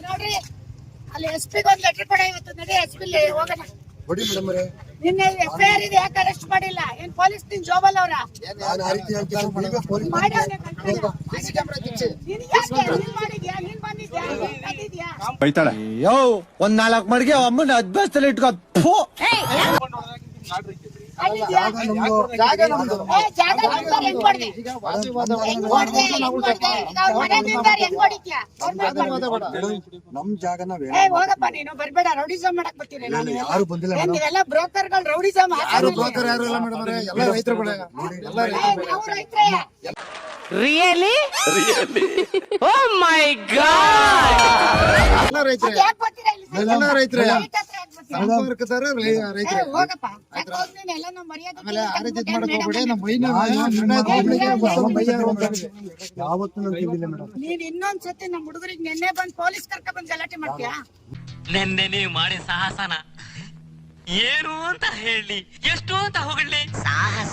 ನೋಡ್ರಿ ಅಲ್ಲಿ SP ಒಂದು ಲೆಟರ್ ಕೊಡ ಇವತ್ತು ನಡಿ SP ಹೋಗೋಣ ಕೊಡಿ ಮೇಡಮ್ ಅವರೇ. ನಿನ್ನೆ FIR ಇದೆ ಯಾಕೆ ಅರೆಸ್ಟ್ ಮಾಡಿಲ್ಲ? ಏನ್ ಪೊಲೀಸ್ ನಿನ್ ಜೋಬಲ್ ಅವರ? ನಾನು ಆ ರೀತಿ ಹೇಳ್ತೀನಿ ಈಗ ಪೊಲೀಸ್ ಸಿಸಿ ಕ್ಯಾಮೆರಾ ತಿಚ್ಚಿ ನೀನು ಯಾಕೆ ನೀನ್ ಮಾಡಿದ್ಯಾ? ನೀನ್ ಬಂದಿದ್ಯಾ? ಬಂದಿದ್ಯಾ? ಬೈತಾಳೆ. ಯೋ ಒಂದ್ 4 ಮಡಿಗೆ ಅಮ್ಮನ ಅದ್ಬಸ್ತಲ್ಲಿ ಇಟ್ಕೋ. ಜಾಗ ನಮ್ದು. ಜಾಗ ನಮ್ದು. ಜಾಗ ನಮ್ದು ಹೆಂಗ್ ಕೊಡ್ದೆ? ಹೆಂಗ್ ಕೊಡ್ದೆ? ಹೆಂಗ್ ಹೊಡಿತ್ಯಾ? ನಮ್ ಜಾಗನ ಹೋಗಪ್ಪ ನೀನು ಬರ್ಬೇಡ. ರೌಡಿಸಮ್ ಮಾಡಕ್ ಬರ್ತೀನಿ ನಾನು. ಯಾರು ಬಂದಿಲ್ಲ ಮೇಡಮ್. ನೀವೆಲ್ಲ ಬ್ರೋಕರ್ಗಳು ರೌಡಿಸಮ್. ಯಾರು ಬ್ರೋಕರ್ ಯಾರು ಇಲ್ಲ ಮೇಡಮ್ ಅವರೇ. ಎಲ್ಲ ರೈತರುಗಳೇ. ಎಲ್ಲ ರೈತರುಗಳೇ. ನಾವು ರೈತರೇ. Really? Oh my God! ಎಲ್ಲ ರೈತರೇ. ಯಾಕೆ ಬರ್ತೀರಾ ಇಲ್ಲಿ? ಎಲ್ಲ ರೈತರೇ. ರೈತ ಹತ್ರ ಯಾಕೆ ಬರ್ತೀರಾ? ಸಂಪರ್ಕದಾರ ರೈತರೇ. ಹೋಗಪ್ಪ. ಯಾಕಂದ್ರೆ ನೀನೆಲ್ಲ ನಮ್ಮ ಮರ್ಯಾದೆ ಆಮೇಲೆ ಆ ರೀತಿ ಮಾಡಕ್ ಹೋಗ್ಬೇಡಿ. ನಮ್ಮ ಮೈನ ಯಾವತ್ತೂ ನಾನು ತಿಳಿದಿಲ್ಲ ಮೇಡಮ್. ನೀನ್ ಇನ್ನೊಂದ್ಸತಿ ನಮ್ಮ ಹುಡುಗರಿಗೆ ನೆನ್ನೆ ಬಂದ್ ಪೊಲೀಸ್ ಕರ್ಕ ಬಂದ್ ಗಲಾಟೆ ಮಾಡ್ತೀಯಾ? ನೆನ್ನೆ ನೀವು ಮಾಡಿ ಸಾಹಸನ ಏನು ಅಂತ ಹೇಳಿ ಎಷ್ಟು ಅಂತ ಹೊಗಳಿ ಸಾಹಸ.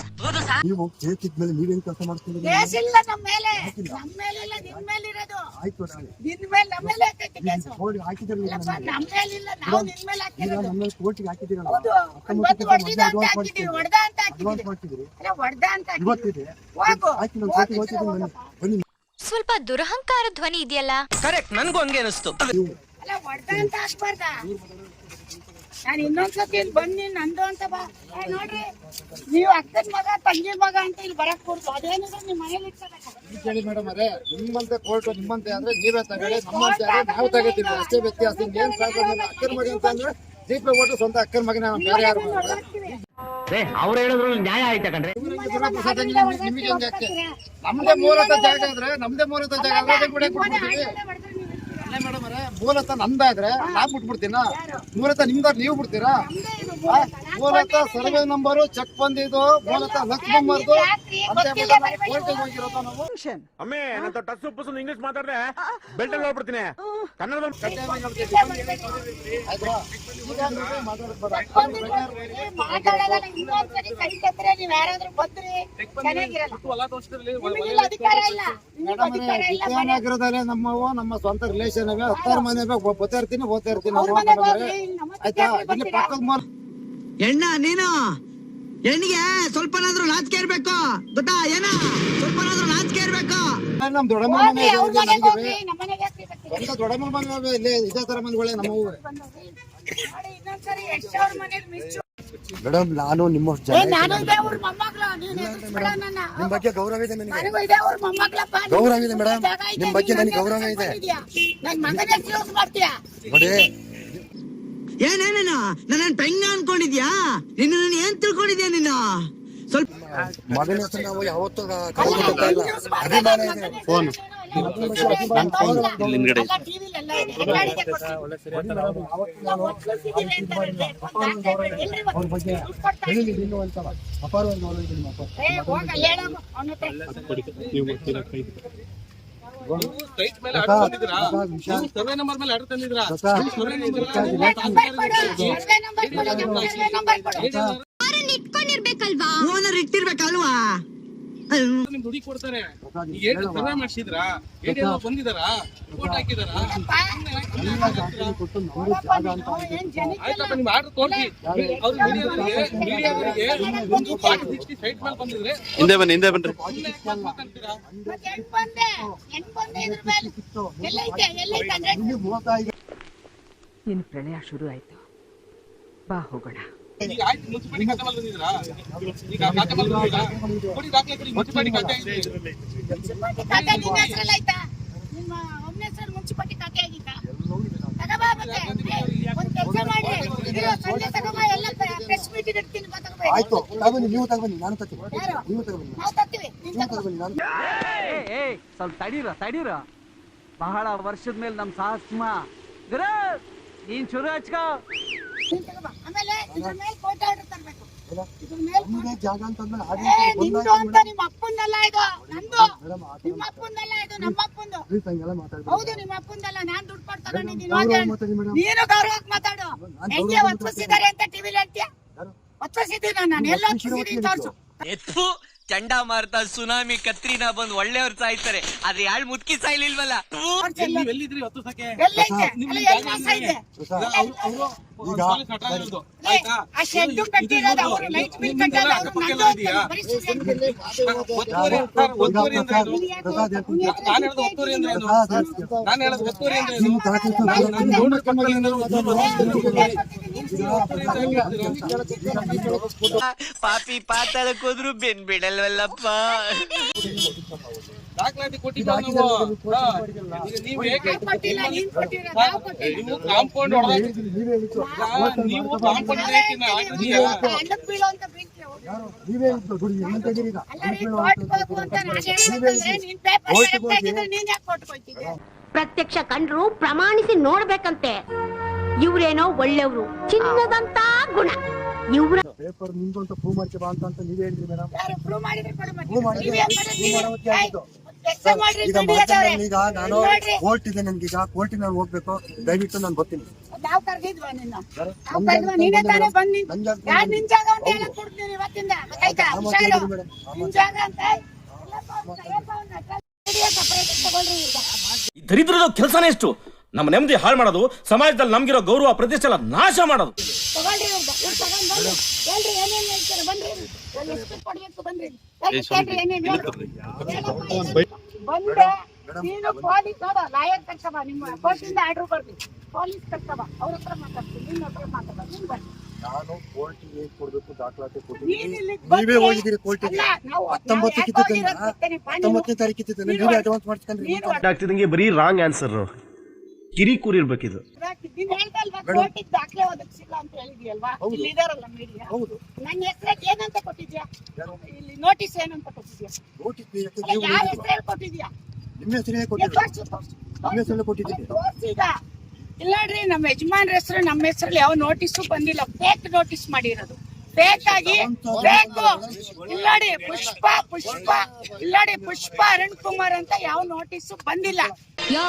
ನೀವು ಕೇಳ್ತಿದ್ಮೇಲೆ ನೀವೇನ್ ಕೆಲಸ ಮಾಡ್ತಿದ್ದೀರಿ? ಕೇಸ್ ಇಲ್ಲ ನಮ್ಮ ಮೇಲೆ. ನಮ್ಮ ಮೇಲೆ ಇಲ್ಲ, ನಿನ್ ಮೇಲೆ ಇರೋದು. ಆಯ್ತು ನಾಳೆ ನಿನ್ ಮೇಲೆ ನಮ್ಮ ಮೇಲೆ ಹಾಕೈತಿ ಕೇಸು. ಕೋರ್ಟ್ಗೆ ಹಾಕಿದ್ದೀರಲ್ಲ ಇಲ್ಲಪ್ಪ, ನಮ್ಮ ಮೇಲೆ ಇಲ್ಲ, ನಾವು ನಿನ್ ಮೇಲೆ ಹಾಕಿರೋದು. ನಮ್ಮ ಕೋರ್ಟ್ಗೆ ಹಾಕಿದ್ದೀರಲ್ಲ. ಹೌದು, ಇವತ್ತು ಹೊಡ್ದಿದ್ದು ಅಂತ ಹಾಕಿದೀವಿ, ಹೊಡ್ದ ಅಂತ ಹಾಕಿದೀವಿ. ಮಾಡ್ತಿದ್ದೀರಿ ಅಲ್ಲ, ಹೊಡ್ದ ಅಂತ ಹಾಕಿದೀವಿ. ಇವತ್ತಿದೆ ಹೋಗು. ಆಯ್ತು ನಾನು ಕೋರ್ಟ್ಗೆ ಹೋಗ್ತಿದ್ದೀನಿ ಬನ್ನಿ. ಸ್ವಲ್ಪ ದುರಹಂಕಾರ ಧ್ವನಿ ಇದೆಯಲ್ಲ. ಕರೆಕ್ಟ್, ನನ್ಗೂ ಹಂಗೆ ಅನಿಸ್ತು. ಅಲ್ಲ, ಹೊಡ್ದ ಅಂತ ಹಾಕ್ಬಾರ್ದ? ನಾನು ಇನ್ನೊಂದ್ಸತಿ ಇಲ್ಲಿ ಬಂದು ನಂದು ಅಂತ ಬಾ. ನೋಡ್ರಿ, ನೀವು ಅಕ್ಕನ ಮಗ ತಂಗಿ ಮಗ ಅಂತ ಇಲ್ಲಿ ಬರಕ್ ಕೊಡ್ತು. ಅದೇನಿದ್ರೆ ನಿಮ್ ಮನೇಲಿ ಇಟ್ಕೋಬೇಕು. ಕೇಳಿ ಮೇಡಮ್ ಅವರೇ, ನಿಮ್ಮಂತೆ ಕೋರ್ಟ್ ನಿಮ್ಮಂತೆ ಅಂದ್ರೆ ನೀವೇ ತಗೊಳ್ಳಿ, ನಮ್ಮಂತೆ ಆದ್ರೆ ನಾವು ತಗೋತೀವಿ. ಅಷ್ಟೇ ವ್ಯತ್ಯಾಸ. ಏನ್ ಪ್ರಾಬ್ಲಮ್ ಇಲ್ಲ. ಅಕ್ಕನ ಮಗ ಅಂತ ಅಂದ್ರೆ ಜೀಪ್ ಓಟು ಸ್ವಂತ ಅಕ್ಕನ ಮಗನ, ಬೇರೆ ಯಾರು ಅವ್ರು ಹೇಳಿದ್ರು ನ್ಯಾಯ ಆಯ್ತಾ ಕಣ್ರಿ. ನಿಮಗೆ ಹೆಂಗೆ ಅಕ್ಕೆ? ನಮ್ದೇ ಮೂಲತ ಜಾಗ ಆದ್ರೆ ನಮ್ದೇ ಮೂಲತ ಜಾಗ ಆದ್ರೆ ಕೂಡ ಕೊಟ್ಬಿಡ್ತೀವಿ. ಮೇಡಮ್ ಅವರೇ, ಮೂಲತ ನಂದಾದ್ರೆ ನಾನ್ ಬಿಟ್ಬಿಡ್ತೀನ? ಮೂಲತ ನಿಮ್ದಾದ್ರೆ ನೀವು ಬಿಡ್ತೀರಾ? ಮೂಲತ ಸರ್ವೆ ನಂಬರು ಚೆಕ್ ಬಂದಿದ್ದು, ಮೂಲತ ಲಕ್ಷ್ಮಮ್ಮರ್ದು ಅಂತ ಕೋರ್ಟಿಗೆ ಹೋಗಿರೋದು ನಾವು. ಅಮ್ಮೆ ನನ್ನ ಟಚ್ ಉಪ್ಪು ಇಂಗ್ಲಿಷ್ ಮಾತಾಡ್ರೆ ಬೆಲ್ಟ್ ಅಲ್ಲಿ ಹೋಗ್ಬಿಡ್ತೀನಿ. ಕನ್ನಡ ಆಯ್ತಾ? ಈಗ ನೀವೇ ಮಾತಾಡ್ಬೇಡ. ಮಾತಾಡೋದಲ್ಲ, ಇನ್ನೊಂದ್ಸರಿ ಕೈ ಕತ್ತರೆ ನೀವ್ ಯಾರಾದ್ರೂ ಬಂದ್ರಿ ಚೆನ್ನಾಗಿರಲ್ಲ. ನಿಮಗಿಲ್ಲ ಅಧಿಕಾರ ಇಲ್ಲ. ನಿಮಗೂ ಅಧಿಕಾರ ಇಲ್ಲ. ವಿಜಯನಗರದಲ್ಲೇ ನಮ್ಮವು ನಮ್ಮ ಸ್ವಂತ ರಿಲೇಷನ್ ಅವೇ. 10 ಮನೆ ಓದ್ತಾ ಇರ್ತೀನಿ ಅವ್ರ ಮನೆಗೆ ಹೋಗ್ರಿ, ನಮ್ಮ ಆಯ್ತಾ? ಮನೆಗೆ ಇಲ್ಲಿ ಬರ್ತೀರಾ? ಪಕ್ಕದ ಮನೆ ಎಣ್ಣ ನೀನು ಹೆಣ್ಣಿಗೆ ಸ್ವಲ್ಪನಾದ್ರೂ ನಾಚಿಕೆ ಇರ್ಬೇಕು ಗೊತ್ತಾ? ಏನ ಸ್ವಲ್ಪನಾದ್ರೂ ನಾಚಿಕೆ ಇರ್ಬೇಕು. ನಮ್ ದೊಡ್ಡಮ್ಮ ಹೋಗ್ರಿ, ಮನೆ ಅವ್ರ ಮನೆಗೆ ಇದೆ. ಹೋಗ್ರಿ, ನಮ್ಮ ಮನೆಗೆ ಯಾಕ್ರಿ ಬರ್ತೀರಾ? ಸ್ವಂತ ದೊಡ್ಡಮ್ಮ ಮನೆ ಇಲ್ಲೇ ಇದೇ ತರ ಮನೆಗಳೇ ನಮ್ಮವು. ನೋಡಿ, ಇನ್ನೊಂದ್ಸರಿ ಎಷ್ಟು ಅವ್ರ ಮನೇಲಿ ಮಿಸ್ಟು. ಮೇಡಮ್, ನಾನು ನಿಮ್ಮ ನಾನು ಇದೇ ಊರ್ ಮೊಮ್ಮಗಳು. ನೀನ್ ಎದುರಿಸ್ಬೇಡ ನನ್ನ. ನಿಮ್ ಬಗ್ಗೆ ಗೌರವ ಇದೆ ನನಗೆ. ನನಗೂ ಇದೇ ಊರ್ ಮೊಮ್ಮಗಳಪ್ಪ. ಗೌರವ ಇದೆ ಮೇಡಮ್. ಜಾಗ ಇದೆ, ನಿಮ್ ಬಗ್ಗೆ ನೀನ್ ನನಗೆ ಗೌರವ ಇದೆ. ನನ್ ಮಗನೇ ಯೂಸ್ ಮಾಡ್ತೀಯಾ? ನೋಡಿ, ಏನೇನೇನು ನನ್ನ ಪೆಂಗ ಅನ್ಕೊಂಡಿದ್ಯಾ? ನಿನ್ನ ನಾನು ಏನ್ ತಿಳ್ಕೊಂಡಿದ್ಯಾ? ನೀನು ಸ್ವಲ್ಪ ಮಗನ ಹೆಸರು ನಾವು ಯಾವತ್ತೂ ಕಳ್ಕೊಳ್ತಾ ಇಲ್ಲ. ಅಭಿಮಾನ ಇದೆ. ಫೋನ್ ಅವ್ರ ಬಗ್ಗೆ ಇನ್ನೂ ಒಂದ್ಸಲ ಅಪಾರವಾಗಿ ಗೌರವ ಇದೆ ನಿಮ್ಮ ಅಪ್ಪ. ಇಟ್ಕೊಂಡಿರ್ಬೇಕಲ್ವಾ? ಓನರ್ ಇಟ್ಟಿರ್ಬೇಕಲ್ವಾ? ನಿಮ್ ದುಡಿ ಕೊಡ್ತಾರೆ. ಏನ್ ಸರ್ವೆ ಮಾಡ್ಸಿದ್ರ? ಬಂದಿದಾರ? ರಿಪೋರ್ಟ್ ಹಾಕಿದಾರ? ಕೊಟ್ಟು ನಮ್ಗೆ ಜಾಗ ಅಂತ ಆಯ್ತಪ್ಪ, ನಿಮ್ ಆರ್ಡರ್ ಕೊಡ್ರಿ. ಅವ್ರು ಮೀಡಿಯಾದವರಿಗೆ ಒಂದು 40-60 ಸೈಟ್ ಮೇಲೆ ಬಂದಿದ್ರೆ ಹಿಂದೆ ಬನ್ನಿ, ಹಿಂದೆ ಬನ್ರಿ. ಇನ್ನು ಪ್ರಳಯ ಶುರು ಆಯ್ತು. ಬಾ ಹೋಗೋಣ. ಈಗ ಆಯ್ತು, ಮುನ್ಸಿಪಾಲಿಟಿ ಖಾತೆ ಮೇಲೆ ಬಂದಿದ್ರಾ? ಈಗ ಖಾತೆ ಮೇಲೆ ಬಂದಿದ್ದೀರಾ? ಕೊಡಿ ದಾಖಲೆ ಕೊಡಿ. ಮುನ್ಸಿಪಾಲಿಟಿ ಖಾತೆ ಇದೆ. ಮುನ್ಸಿಪಾಲಿಟಿ ಖಾತೆ ನಿನ್ನ ಹೆಸರಲ್ಲಿ ಆಯ್ತಾ? ನಿಮ್ಮ ಒಬ್ಬನ ಹೆಸರು ಮುನ್ಸಿಪಾಲಿಟಿ ಖಾತೆ ಆಗಿತ್ತಾ? ತಗೋಬಾ ಮತ್ತೆ. ಒಂದ್ ಕೆಲಸ ಮಾಡಿ, ಇದು ಸಂಜೆ ತಗೋಬಾ, ಎಲ್ಲ ಪ್ರೆಸ್ ಮೀಟಿಂಗ್ ಇಡ್ತೀನಿ, ಬಾ ತಗೋಬಾ. ಆಯ್ತು, ತಗೊಬನ್ನಿ. ನೀವು ತಗೊಬನ್ನಿ, ನಾನು ತರ್ತೀನಿ. ನೀವು ತಗೊಬನ್ನಿ, ನಾವು ತರ್ತೀವಿ, ನೀನ್ ನೀವು ತಗೋ. ತಗೊಬನ್ನಿ. ನಾನು ಸ್ವಲ್ಪ ತಡೀರ. ಬಹಳ ವರ್ಷದ ಮೇಲೆ ನಮ್ ಸಾಹಸ ಗುರು ನೀನ್ ಶುರು ಹಚ್ಕೋ. ನೀನ್ ತಗೋಬಾ. ಆಮೇಲೆ ಇದ್ರ ಮೇಲೆ ಕೋರ್ಟ್ ಆರ್ಡರ್ ತರ್ಬೇಕು. ಇದ್ರ ಮೇಲೆ ನಮ್ದೇ ಜಾಗ ಅಂತಂದ್ಮೇಲೆ ಆ ನಿಂದು ಅಂತ ನಿಮ್ಮ ಅಪ್ಪಂದಲ್ಲ ಇದು, ನಂದು. ನಿಮ್ಮ ಅಪ್ಪಂದಲ್ಲ ಇದು, ನಮ್ಮ ಅಪ್ಪಂದು. ಹಂಗೆಲ್ಲ ಮಾತಾಡ್ಬೇಕು. ಹೌದು, ನಿಮ್ಮ ಅಪ್ಪಂದಲ್ಲ. ನಾನ್ ದುಡ್ಡು ಕೊಟ್ಟು ತಗೊಂಡಿದ್ದೀನಿ. ನೀನು ಗೌರವಕ್ಕೆ ಮಾತಾಡು. ಹೆಂಗೆ ಒತ್ತಿಸಿದ್ದಾರೆ ಅಂತ ಟಿವಿಲಿ ಹೇಳ್ತೀಯ? ಒತ್ತಿಸಿದ್ದೀನಿ ನಾನು. ಎಲ್ಲ ಒತ್ತಿಸಿದ್ದೀನಿ ತೋರ್ಸು. ಚಂಡಮಾರುತ ಸುನಾಮಿ ಕತ್ರಿನಾ ಬಂದು ಒಳ್ಳೆಯವ್ರು ಸಾಯ್ತಾರೆ ಆದ್ರೆ ಯಾಳ್ ಮುದ್ಕಿ ಸಾಯ್ಲಿಲ್ವಲ್ಲ. ನೀವ್ ಎಲ್ಲಿದ್ರಿ 10 ಸಕೆ ಎಲ್ಲೈತೆ? ಅಲ್ಲ, ಎಲ್ಲಿ ವಾಸ ಇದೆ? ಆಯ್ತಾ ಆ ಶೆಡ್ ಕಟ್ಟಿರೋದು ಅವ್ರು, ಲೈಟ್ ಬಿಲ್ ಕಟ್ಟೋದು ಅವ್ರು, ನಂದು ಅಂತಾರೆ, ಬರೀ ಸುಳ್ಳು. ಒತ್ತುವರಿ ಅಂದ್ರೆ ಏನು? ನಾನು ಹೇಳೋದು ಒತ್ತುವರಿ ಅಂದ್ರೆ ಏನು? ನಾನು ಹೇಳೋದು ಒತ್ತುವರಿ ಅಂದ್ರೆ ಏನು? ನಾನು ಗೌಡ್ರ ಪಕ್ಕದಲ್ಲಿ ಪಾಪಿ ಪಾತಾಳಕ್ ಹೋದ್ರು ಬೆನ್ ಬಿಡಲ್ವಲ್ಲಪ್ಪ. ದಾಖಲಾತಿ ಕೊಟ್ಟಿಲ್ಲ ನಾವು. ಈಗ ನೀವು ಹೇಗೆ ಕೊಟ್ಟಿಲ್ಲ, ನೀನ್ ಕೊಟ್ಟಿರೋ, ನಾವು ಕೊಟ್ಟಿಲ್ಲ. ನೀವು ಕಾಂಪೌಂಡ್ ಹೊಡೆದಾಕಿದ್ರಿ. ನೀವು ಕಾಂಪೌಂಡ್ ಅನ್ನಕ್ ಬೀಳೋಂತ ಬೆಂಕಿ ಅವ್ರು. ಅಲ್ಲ ರೀ, ಕೋರ್ಟ್ಗೆ ಹೋಗು ಅಂತ ನಾನ್ ಹೇಳೋದಂದ್ರೆ ನೀನ್ ಪೇಪರ್ ಕರೆಕ್ಟ್ ಆಗಿದ್ರೆ ನೀನ್ ಯಾಕೆ ಕೋರ್ಟ್ಗೆ ಹೋಗ್ತಿದ್ದೆ? ಪ್ರತ್ಯಕ್ಷ ಕಂಡ್ರು ಪ್ರಮಾಣಿಸಿ ನೋಡ್ಬೇಕಂತೆ. ಇವ್ರೇನೋ ಒಳ್ಳೆಯವ್ರು, ಚಿನ್ನದಂತ ಗುಣ ಇವ್ರ. ಪೇಪರ್ ನಿಮ್ದು ಅಂತ ಪ್ರೂವ್ ಮಾಡ್ಕೆ ಬಾ ಅಂತ ನೀವೇ ಹೇಳಿದ್ರಿ ಮೇಡಮ್. ಯಾರು ಪ್ರೂವ್ ಮಾಡಿದ್ರೆ ಕೊಡು ಮತ್ತೆ. ಪ್ರೂವ್ ಮಾಡಿದ್ರೆ ನೀವ್ ಏನ್ ಮಾಡಿದ್ರಿ? ಪ್ರೂವ್ ಮಾಡೋಕೆ ಆಗಿದ್ದು. ಕೆಲಸ ಮಾಡ್ರಿ, ಈಗ ದುಡಿಯೋದವ್ರೆ. ಈಗ ನಾನು ನೋಡ್ರಿ, ಕೋರ್ಟ್ ಇದೆ ನನ್ಗೀಗ, ಕೋರ್ಟಿಗೆ ನಾನು ಹೋಗ್ಬೇಕು, ದಯವಿಟ್ಟು ನಾನು ಬರ್ತೀನಿ. ನಾವ್ ಕರ್ದಿದ್ವಾ ನಿನ್ನ? ನಾವ್ ಕರ್ದಿದ್ವಾ? ನೀನೇ ತಾನೇ ಬಂದ್ ಯಾರು ನಿನ್ ಜಾಗ ಅಂತ ಹೇಳಕ್ ಕೊಡ್ತೀನಿ ಇವತ್ತಿಂದ, ಗೊತ್ತಾಯ್ತಾ? ಹುಷಾರು, ನಿನ್ ಜಾಗ ಅಂತ ಸಪರೇಟ್ ತಗೊಳ್ರಿ ಈಗ. ಈ ದರಿದ್ರದ ಕೆಲಸನೇ ಎಷ್ಟು? ನಮ್ಮ ನೆಮ್ಮದಿ ಹಾಳು ಮಾಡೋದು, ಸಮಾಜದಲ್ಲಿ ನಮ್ಗಿರೋ ಗೌರವ ಪ್ರತಿಷ್ಠೆ ಎಲ್ಲ ನಾಶ ಮಾಡೋದು. ತಗೊಳ್ರಿ ಇವ್ರ್ದ. ಇವ್ರ್ ತಗೊಂಡ್ ಬನ್ನಿ. ಹೇಳ್ರಿ ಏನೇನ್ ಹೇಳ್ತಾರೆ, ಬನ್ರಿ. ಎಷ್ಟು ಕೊಡ್ಬೇಕು ಬನ್ರಿ. ಕೇಳ್ರಿ ಏನೇನ್ ಹೇಳು. ಬಂದೆ ನೀನು ಪೊಲೀಸ್ ನೋಡ, ಲಾಯರ್ ಕರ್ಕಬ, ನಿಮ್ಮ ಕೋರ್ಟಿಂದ ಆರ್ಡರ್ ಬರ್ತೀನಿ, ಪೊಲೀಸ್ ಕರ್ಕಬ, ಅವ್ರ ಹತ್ರ ಮಾತಾಡ್ತೀನಿ, ನಿನ್ನ ಹತ್ರ ಮಾತಾಡ, ನೀನ್ ಬನ್ನಿ. ನಾನು ಕೋರ್ಟಿಗೆ ಏನ್ ಕೊಡ್ಬೇಕು ದಾಖಲಾತಿ ನೀನ್ ಕೊಟ್ಟಿದ್ದೀನಿ. ಇಲ್ಲಿಗ್ ನೀವೇ ಬಂದ್ರೆ- ಹೋಗಿದ್ದೀರಿ ಕೋರ್ಟಿಗೆ. ಅಲ್ಲ, ನಾವು 19 ಯಾಕೆ ಹೋಗಿರೋದು ಗೊತ್ತೇನೆ? ಬಾ ನೀನು. 19ನೇ ತಾರೀಕು ಇತ್ತಿದ್ದೇನೆ, ನೀವೇ ಅಡ್ವಾನ್ಸ್ ಮಾಡ್ಸ್ಕೊಂಡ್ರಿ. ನೀನು ಆಗ್ತಿದಂಗೆ ಬರೀ ರಾಂಗ್ ಆನ್ಸರ್, ಕಿರಿಕೂರಿ ಇರ್ಬೇಕಿದು. ನೀನ್ ಹೇಳ್ದಲ್ವಾ ಕೋರ್ಟಿಗೆ ದಾಖಲೆ ಒದಗಿಸಿಲ್ಲ ಅಂತ ಹೇಳಿದ್ಯಲ್ವಾ? ಇಲ್ಲಿ ಇದಾರಲ್ಲ ಮೀಡಿಯಾ, ಹೌದು. ನನ್ನ ಹೆಸರಿಗೆ ಏನಂತ ಕೊಟ್ಟಿದ್ಯಾ? ಇಲ್ಲಿ ನೋಟಿಸ್ ಏನಂತ ಕೊಟ್ಟಿದ್ಯಾ? ನೋಟಿಸ್ ಅಲ್ಲ, ಯಾರ ಹೆಸರಲ್ಲಿ ಕೊಟ್ಟಿದ್ಯಾ? ನಿಮ್ಮ ಹೆಸರೇ ಕೊಟ್ಟಿದ್ದೀನಿ. ನಿಮ್ಮ ಹೆಸರಲ್ಲೇ ಕೊಟ್ಟಿದ್ದೀನಿ. ತೋರ್ಸೀಗ. ಇಲ್ಲ ನೋಡ್ರಿ, ನಮ್ಮ ಯಜಮಾನ್ರ ಹೆಸರು ನಮ್ಮ ಹೆಸರಲ್ಲಿ ಯಾವ ನೋಟಿಸ್ ಬಂದಿಲ್ಲ, ಫೇಕ್ ನೋಟಿಸ್ ಮಾಡಿರೋದು, ಫೇಕ್ ಆಗಿ ಬೇಕು. ಇಲ್ಲಾಡಿ ಪುಷ್ಪ ಇಲ್ಲಾಡಿ ಪುಷ್ಪ ಅರುಣ್ ಕುಮಾರ್ ಅಂತ ಯಾವ ನೋಟಿಸ್ ಬಂದಿಲ್ಲ. ಯೋ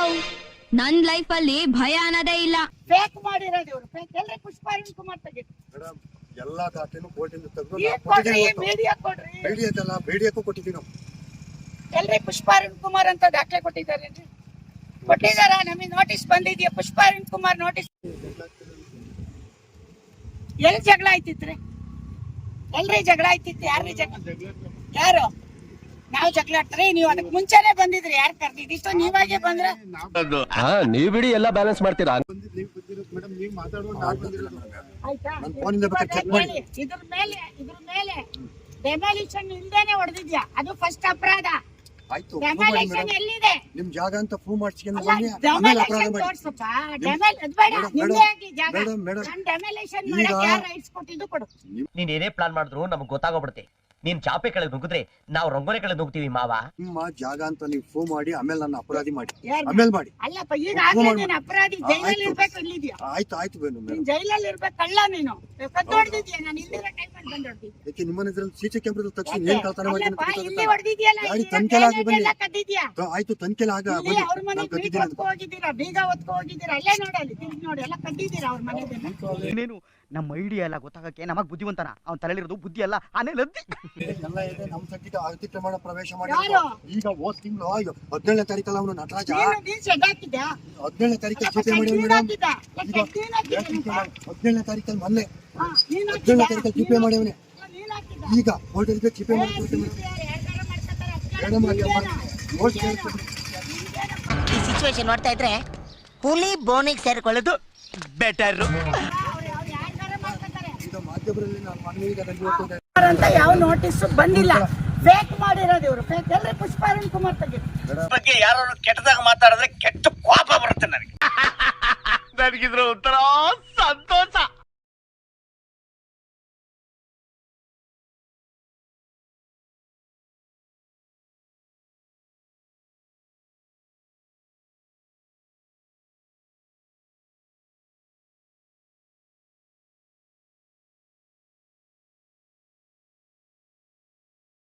ನನ್ ಲೈಫ್ ಅಲ್ಲಿ ಭಯ ಅನ್ನೋದೇ ಇಲ್ಲ. ಫೇಕ್ ಮಾಡಿರೋದು ಇವ್ರು. ಫೇಕ್ ಎಲ್ರಿ ಪುಷ್ಪ ಅರುಣ್ ಕುಮಾರ್ ತೆಗಿ. ಮೇಡಮ್ ಎಲ್ಲಾ ದಾಖಲೆನೂ ಕೋರ್ಟಿಂದ ತೆಗೆದು ಈಗ ಕೊಡ್ರಿ, ಮೀಡಿಯಾ ಕೊಡ್ರಿ. ಬೇಡಿಯಕ್ಕಲ್ಲ, ಬೇಡಿಯಕ್ಕೂ ಕೊಟ್ಟಿದ್ದೀವಿ ನಾವು. ಎಲ್ರಿ ಪುಷ್ಪ ಅರುಣ್ ಕುಮಾರ್ ಅಂತ ದಾಖಲೆ ಕೊಟ್ಟಿದ್ದಾರೆ? ಕೊಟ್ಟಿದಾರ? ನಮಗೆ ನೋಟಿಸ್ ಬಂದಿದ್ಯಾ? ಪುಷ್ಪ ಅರುಣ್ ಕುಮಾರ್ ನೋಟಿಸ್. ಎಲ್ಲಿ ಜಗಳ ಆಯ್ತಿತ್ರಿ? ಎಲ್ರಿ ಜಗಳ ಆಯ್ತಿತ್ತು? ಯಾರ್ರಿ ಜಗಳ? ಯಾರು? ನಾವು ಜಗಳ ಆಡ್ತಾರೆ, ನೀವು ಅದಕ್ಕೆ ಮುಂಚೆನೆ ಬಂದಿದ್ರಿ, ಯಾರು ಕರ್ದಿದ್ದಿತ್ತು? ನೀವಾಗೆ ಬಂದ್ರ? ನೀವ್ ಬಿಡಿ ಎಲ್ಲ ಬ್ಯಾಲೆನ್ಸ್ ಮಾಡ್ತೀರಾ. ಮೇಡಮ್ ನೀವು ಮಾತಾಡುವಾಗ ನಾನು ಬಂದಿರೋದು. ಆಯ್ತಾ? ನನ್ನ ಫೋನಿಂದ ಬೇಕಾದ್ರೆ ಚೆಕ್ ಮಾಡಿ. ಇದ್ರ ಮೇಲೆ ಡೆಮಾಲಿಷನ್ ಇಲ್ದೇನೆ ಹೊಡೆದಿದ್ಯಾ? ಅದು ಫಸ್ಟ್ ಅಪರಾಧ. ಆಯ್ತು, ಪ್ರೂವ್ ಮಾಡಿ ಡೆಮಾಲಿಷನ್ ಮೇಡಮ್. ಎಲ್ಲಿದೆ? ನಿಮ್ ಜಾಗ ಅಂತ ಪ್ರೂವ್ ಮಾಡ್ಸ್ಕೊಂಡು ಅಲ್ಲ, ಬನ್ನಿ, ಆಮೇಲೆ ಅಪರಾಧ ಡೆಮಾಲಿಷನ್ ಮಾಡಿ. ತೋರ್ಸಪ್ಪ. ಅದ್ ಬೇಡ, ನಿಮ್ದೇ ಆಗಿ ಜಾಗ. ಮೇಡಮ್ ನಾನ್ ಡೆಮಾಲಿಷನ್ ಮಾಡಕ್ಕೆ ಯಾರು ರೈಟ್ಸ್ ಕೊಟ್ಟಿದ್ದು ಕೊಡು. ನೀನ್ ಏನೇ ಪ್ಲಾನ್ ಮಾಡಿದ್ರು ನಮಗ್ ಗೊತ್ತಾಗೋಗ್ಬಿಡುತ್ತೆ. ನೀನ್ ಚಾಪೆ ಕೆಳಗೆ ನುಗ್ಗಿದ್ರೆ ನಾವು ರಂಗೋಲಿ ಕೆಳಗೆ ನುಗ್ತೀವಿ ಮಾವ. ನಿಮ್ಮ ಜಾಗ ಅಂತ ನೀವು ಪ್ರೂವ್ ಮಾಡಿ, ಆಮೇಲೆ ನನ್ನ ಅಪರಾಧಿ ಮಾಡಿ, ಯಾರ್ನ? ಆಮೇಲೆ ಮಾಡಿ. ಅಲ್ಲಪ್ಪ, ಈಗ ಆಗ್ಲೇ ನೀನ್ ಅಪರಾಧಿ, ಜೈಲಲ್ಲಿ ಇರ್ಬೇಕು. ಇಲ್ಲಿದ್ಯಾ? ಆಯ್ತು ಬೇನು ನೀನ್ ಮೇಡಮ್. ಜೈಲಲ್ಲಿ ಇರ್ಬೇಕು. ಕಳ್ಳ ನೀನು. ಕದ್ದು ಹೊಡೆದಿದ್ಯಾ? ನಾನು ಇಲ್ಲಿರೋ ಟೈಮಲ್ಲಿ ಬಂದು ಹೊಡೆದಿದ್ದೆ. ಯಾಕೆ ನಿಮ್ಮ ಹೆಸರಲ್ಲಿ ಸಿಸಿ ಕ್ಯಾಮ್ರಾ ತಕ್ಷಣ ಏನ್ ಕಳ್ತನ ಮಾಡಿ ಅಲ್ಲಪ್ಪ, ಇಲ್ಲಿ ಹೊಡೆದಿದ್ಯಲ್ಲ, ಗಾಡಿ ತನಿಖೆಲ್ಲ ಆಗಿ ಬನ್ನಿ. ಕದ್ದಿದ್ಯಾ? ಆಯ್ತು, ತನಿಖೆಲ್ಲ ಆಗ ಇಲ್ಲಿ ಬನ್ನಿ, ಅವ್ರ ಮನೆ ನಾವು ಬೀಗ ಕಟ್ಟಿದ್ದೀನಿ. ಹೊತ್ಕೊ ಹೋಗಿದ್ದೀರಾ, ಬೀಗ ಹೊತ್ಕೊ ಹೋಗಿದ್ದೀರಾ, ಅಲ್ಲೇ ನೋಡಿ, ಅಲ್ಲಿ ತಿರ್ಗಿ ನೋಡಿ, ಎಲ್ಲ ಕದ್ದಿದ್ದೀರಾ ಅವ್ರ ಮನೆದೇನೆ. ನೀನು ನಮ್ಮ ಐಡಿಯಾ ಎಲ್ಲ ಗೊತ್ತಾಗಕ್ಕೆ ನಮಗ್ ಬುದ್ಧಿವಂತನ, ಅವ್ನ್ ತಲೆಲಿರೋದು ಬುದ್ಧಿ ಅಲ್ಲ, ಆನೆ ಲದ್ದಿ. ಎಲ್ಲ ಇದೆ, ನಮ್ಮ ಸದ್ಯಕ್ಕೆ ಅತಿಕ್ರಮಣ ಪ್ರವೇಶ ಮಾಡಿ. ಯಾರು? ಈಗ ಹೋದ್ ತಿಂಗಳು 17ನೇ ತಾರೀಕಲ್ಲ ಅವನು ನಟರಾಜ, ನೀನ್ ಶೆಡ್ ಹಾಕಿದ್ಯಾ? 17ನೇ ತಾರೀಕು ಅಲ್ಲಪ್ಪ, ಜಿಪೇ ಮಾಡಿ ನೀನ್ ಮೇಡಮ್. ಹಾಕಿದ್ದ? ನೀನ್ ಹಾಕಿದ್ದ? 17ನೇ ತಾರೀಕಲ್ಲಿ ಮೊನ್ನೆ ಹಾ, ನೀನ್ 17ನೇ ಹಾಕಿದ್ದ? ತಾರೀಕಲ್ಲಿ ಜಿಪೇ ಮಾಡಿವನೆ. ನೀನ್ ಹಾಕಿದ್ದ? ಈಗ ಹೋಟೆಲ್ಗೆ ಜಿಪೇ ಮಾಡಿ ಕೊಡ್ತೀನಿ ಮೇಡಮ್. ನೋಡಿ ಈ ಸಿಚುವೇಶನ್ ನೋಡ್ತಾ ಇದ್ರೆ ಹುಲಿ ಬೋನಿಗೆ ಸೇರ್ಕೊಳ್ಳೋದು ಬೆಟರ್. ಈಗ ಮಾಧ್ಯಮದಲ್ಲಿ ನಾನು ಮನವಿಗೆ ಅದನ್ನು ಹೇಳ್ತಿದ್ದೆ. ಅಂತ ಯಾವ ನೋಟಿಸ್ ಬಂದಿಲ್ಲ, ಫೇಕ್ ಮಾಡಿರೋದು ಇವರು. ಫೇಕ್ ಎಲ್ರಿ ಪುಷ್ಪ ಅರುಣ್ ಕುಮಾರ್ ತೆಗಿ. ಬಗ್ಗೆ ಯಾರು ಕೆಟ್ಟದಾಗ ಮಾತಾಡಿದ್ರೆ ಕೆಟ್ಟ ಕೋಪ ಬರುತ್ತೆ ನನಗೆ. ನನಗಿದ್ರ ಒಂಥರ